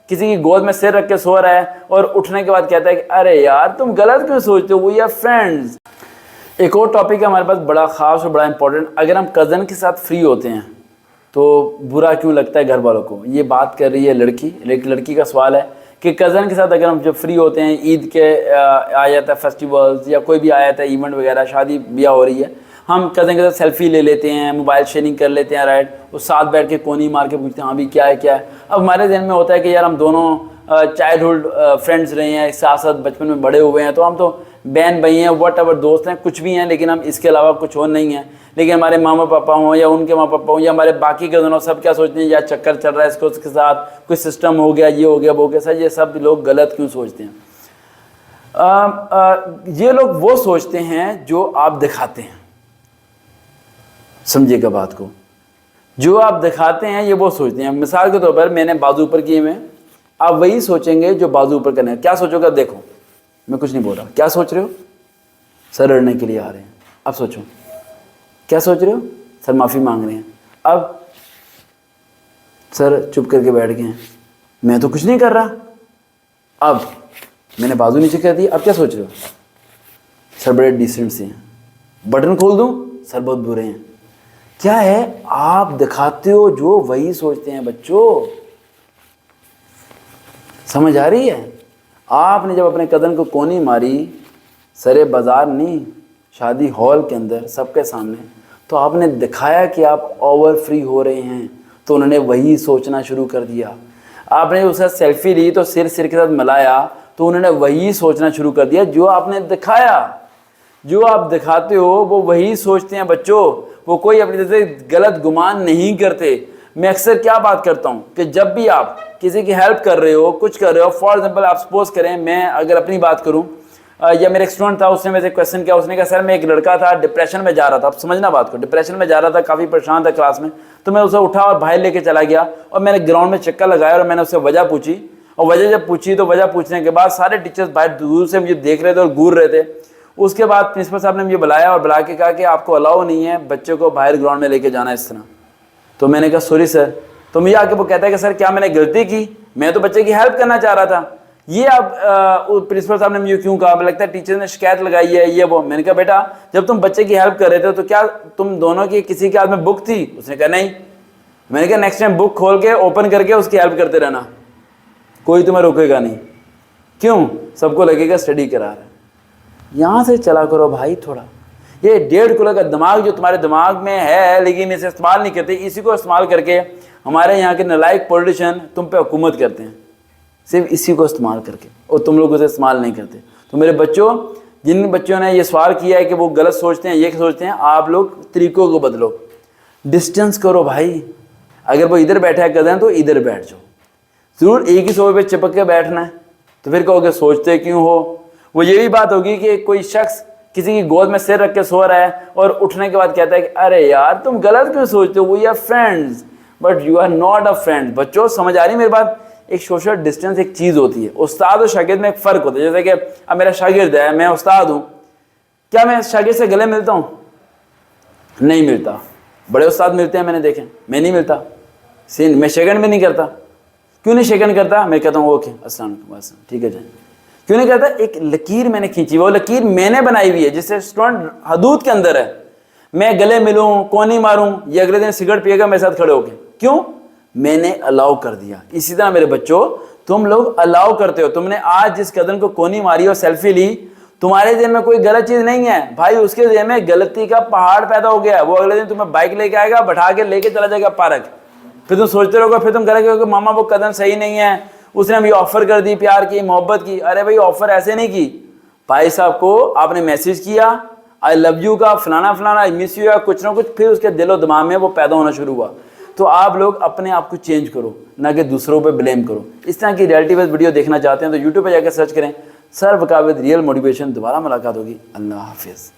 کسی کی گود میں سر رکھ کے سو رہا ہے اور اٹھنے کے بعد کہتا ہے کہ ارے یار تم غلط کیوں سوچتے ہو, وی آر فرینڈز. ایک اور ٹاپک ہے ہمارے پاس بڑا خاص اور بڑا امپورٹنٹ. اگر ہم کزن کے ساتھ فری ہوتے ہیں تو برا کیوں لگتا ہے گھر والوں کو؟ یہ بات کر رہی ہے لڑکی کا سوال ہے کہ کزن کے ساتھ اگر ہم جب فری ہوتے ہیں, عید کے آ جاتا ہے فیسٹیولز یا کوئی بھی آ جاتا ہے ایونٹ وغیرہ, شادی بیاہ ہو رہی ہے, ہم کزن کے ساتھ سیلفی لے لیتے ہیں, موبائل شیئرنگ کر لیتے ہیں, رائٹ, اس ساتھ بیٹھ کے کونی مار کے پوچھتے ہیں ہاں بھی کیا ہے. اب ہمارے ذہن میں ہوتا ہے کہ یار ہم دونوں چائلڈ ہوڈ فرینڈز رہے ہیں, ساتھ ساتھ بچپن میں بڑے ہوئے ہیں, تو ہم تو بہن بھائی ہیں, واٹ ایور دوست ہیں, کچھ بھی ہیں, لیکن ہم اس کے علاوہ کچھ اور نہیں ہیں. لیکن ہمارے ماما پاپا ہوں یا ان کے ماما پاپا ہوں یا ہمارے باقی کزن ہوں, سب کیا سوچتے ہیں یا چکر چل رہا ہے اس کے ساتھ, کوئی سسٹم ہو گیا, یہ ہو گیا, وہ ہو گیا. سر یہ سب لوگ غلط کیوں سوچتے ہیں؟ یہ لوگ وہ سوچتے ہیں جو آپ دکھاتے ہیں. سمجھیے گا بات کو, جو آپ دکھاتے ہیں یہ وہ سوچتے ہیں. مثال کے طور پر میں نے بازو اوپر کیے ہوئے, آپ وہی سوچیں گے جو بازو اوپر کرنے. کیا سوچو گا؟ دیکھو میں کچھ نہیں بول رہا, کیا سوچ رہے ہو؟ سر لڑنے کے لیے آ رہے ہیں. اب سوچو کیا سوچ رہے ہو؟ سر معافی مانگ رہے ہیں. اب سر چپ کر کے بیٹھ گئے ہیں, میں تو کچھ نہیں کر رہا. اب میں نے بازو نیچے کر دی, اب کیا سوچ رہے ہو؟ سر بڑے ڈیسنٹ سے ہیں, بٹن کھول دوں, سر بہت برے ہیں. کیا ہے؟ آپ دکھاتے ہو جو وہی سوچتے ہیں بچوں. سمجھ آ رہی ہے؟ آپ نے جب اپنے کزن کو کونی ماری, سرے بازار نہیں, شادی ہال کے اندر سب کے سامنے, تو آپ نے دکھایا کہ آپ اوور فری ہو رہے ہیں, تو انہوں نے وہی سوچنا شروع کر دیا. آپ نے اس سے سیلفی لی تو سر کے ساتھ ملایا, تو انہوں نے وہی سوچنا شروع کر دیا جو آپ نے دکھایا. جو آپ دکھاتے ہو وہ وہی سوچتے ہیں بچوں. وہ کوئی اپنی طرف سے غلط گمان نہیں کرتے. میں اکثر کیا بات کرتا ہوں کہ جب بھی آپ کسی کی ہیلپ کر رہے ہو, کچھ کر رہے ہو, فار ایگزامپل آپ سپوز کریں, میں اگر اپنی بات کروں, یا میرا ایک اسٹوڈنٹ تھا, اس نے میرے سے کویشچن کیا, اس نے کہا سر میں ایک لڑکا تھا ڈپریشن میں جا رہا تھا. اب سمجھنا بات کو, ڈپریشن میں جا رہا تھا, کافی پریشان تھا کلاس میں, تو میں اسے اٹھا اور باہر لے کے چلا گیا, اور میں نے گراؤنڈ میں چکر لگایا اور میں نے اس سے وجہ پوچھی. اور وجہ جب پوچھی تو وجہ پوچھنے کے بعد سارے ٹیچرز باہر دور سے مجھے دیکھ رہے تھے اور گور رہے تھے. اس کے بعد پرنسپل صاحب نے مجھے بلایا اور بلا کے کہا کہ آپ کو الاؤ نہیں ہے بچے کو باہر گراؤنڈ میں لے کے جانا اس طرح. تو میں نے کہا سوری سر. تو مجھے آ کے وہ کہتا ہے کہ سر کیا میں نے غلطی کی؟ میں تو بچے کی ہیلپ کرنا چاہ رہا تھا. یہ اب پرنسپل صاحب نے مجھے کیوں کہا؟ مجھے لگتا ہے ٹیچر نے شکایت لگائی ہے یہ وہ. میں نے کہا بیٹا جب تم بچے کی ہیلپ کر رہے تھے تو کیا تم دونوں کی کسی کے ہاتھ میں بک تھی؟ اس نے کہا نہیں. میں نے کہا نیکسٹ ٹائم بک کھول کے اوپن کر کے اس کی ہیلپ کرتے رہنا, کوئی تمہیں روکے گا نہیں. کیوں؟ سب کو لگے گا اسٹڈی کرا رہا ہے. یہاں سے چلا کرو بھائی تھوڑا. یہ 1.5 کلو کا دماغ جو تمہارے دماغ میں ہے لیکن اسے استعمال نہیں کرتے, اسی کو استعمال کر کے ہمارے یہاں کے نالائق پولیٹیشین تم پہ حکومت کرتے ہیں, صرف اسی کو استعمال کر کے, اور تم لوگ اسے استعمال نہیں کرتے. تو میرے بچوں, جن بچوں نے یہ سوال کیا ہے کہ وہ غلط سوچتے ہیں, یہ سوچتے ہیں, آپ لوگ طریقوں کو بدلو, ڈسٹینس کرو بھائی. اگر وہ ادھر بیٹھا ہے کزن تو ادھر بیٹھ جاؤ. ضرور ایک ہی صوبے پہ چپک کے بیٹھنا ہے تو پھر کہو کہ سوچتے کیوں ہو. وہ یہ بھی بات ہوگی کہ کوئی شخص کسی کی گود میں سر رکھ کے سو رہا ہے اور اٹھنے کے بعد کہتا ہے کہ ارے یار تم غلط کیوں سوچتے ہو, we are friends but you are not a friend. بچوں سمجھ آ رہی میری بات؟ ایک سوشل ڈسٹینس ایک چیز ہوتی ہے. استاد اور شاگرد میں ایک فرق ہوتا ہے. جیسے کہ اب میرا شاگرد ہے, میں استاد ہوں, کیا میں شاگرد سے گلے ملتا ہوں؟ نہیں ملتا. بڑے استاد ملتے ہیں, میں نے دیکھے, میں نہیں ملتا. میں شیکنڈ میں نہیں کرتا. کیوں نہیں شیکنڈ کرتا؟ میں کہتا ہوں اوکے السلام علیکم, بس ٹھیک ہے جائیں. کیوں نہیں کہتا؟ ایک لکیر میں نے کھینچی, وہ لکیر میں نے بنائی ہوئی ہے جس سے اسٹوڈنٹ حدود کے اندر ہے. میں گلے ملوں, کونی ماروں, یہ اگلے دن سگریٹ پیے گا میرے ساتھ کھڑے ہو کے. کیوں؟ میں نے الاؤ کر دیا. اسی طرح میرے بچوں تم لوگ الاؤ کرتے ہو. تم نے آج جس قدم کو کونی ماری اور سیلفی لی, تمہارے ذہن میں کوئی غلط چیز نہیں ہے بھائی, اس کے ذہن میں غلطی کا پہاڑ پیدا ہو گیا ہے. وہ اگلے دن تمہیں بائک لے کے آئے گا, بٹھا کے لے کے چلا جائے گا پارک. پھر تم سوچتے رہو گے, پھر تم کرے گے کہ ماما وہ قدم صحیح نہیں ہے, اس نے ہمیں آفر کر دی, پیار کی, محبت کی. ارے بھائی آفر ایسے نہیں کی بھائی صاحب کو, آپ نے میسج کیا آئی لو یو کا, فلانا فلانا, آئی مس یو, کچھ نہ کچھ, پھر اس کے دل و دماغ میں وہ پیدا ہونا شروع ہوا. تو آپ لوگ اپنے آپ کو چینج کرو, نہ کہ دوسروں پہ بلیم کرو. اس طرح کی ریئلٹی بیس ویڈیو دیکھنا چاہتے ہیں تو یوٹیوب پہ جا کے سرچ کریں سر وقار ود ریئل موٹیویشن. دوبارہ ملاقات ہوگی. اللہ حافظ.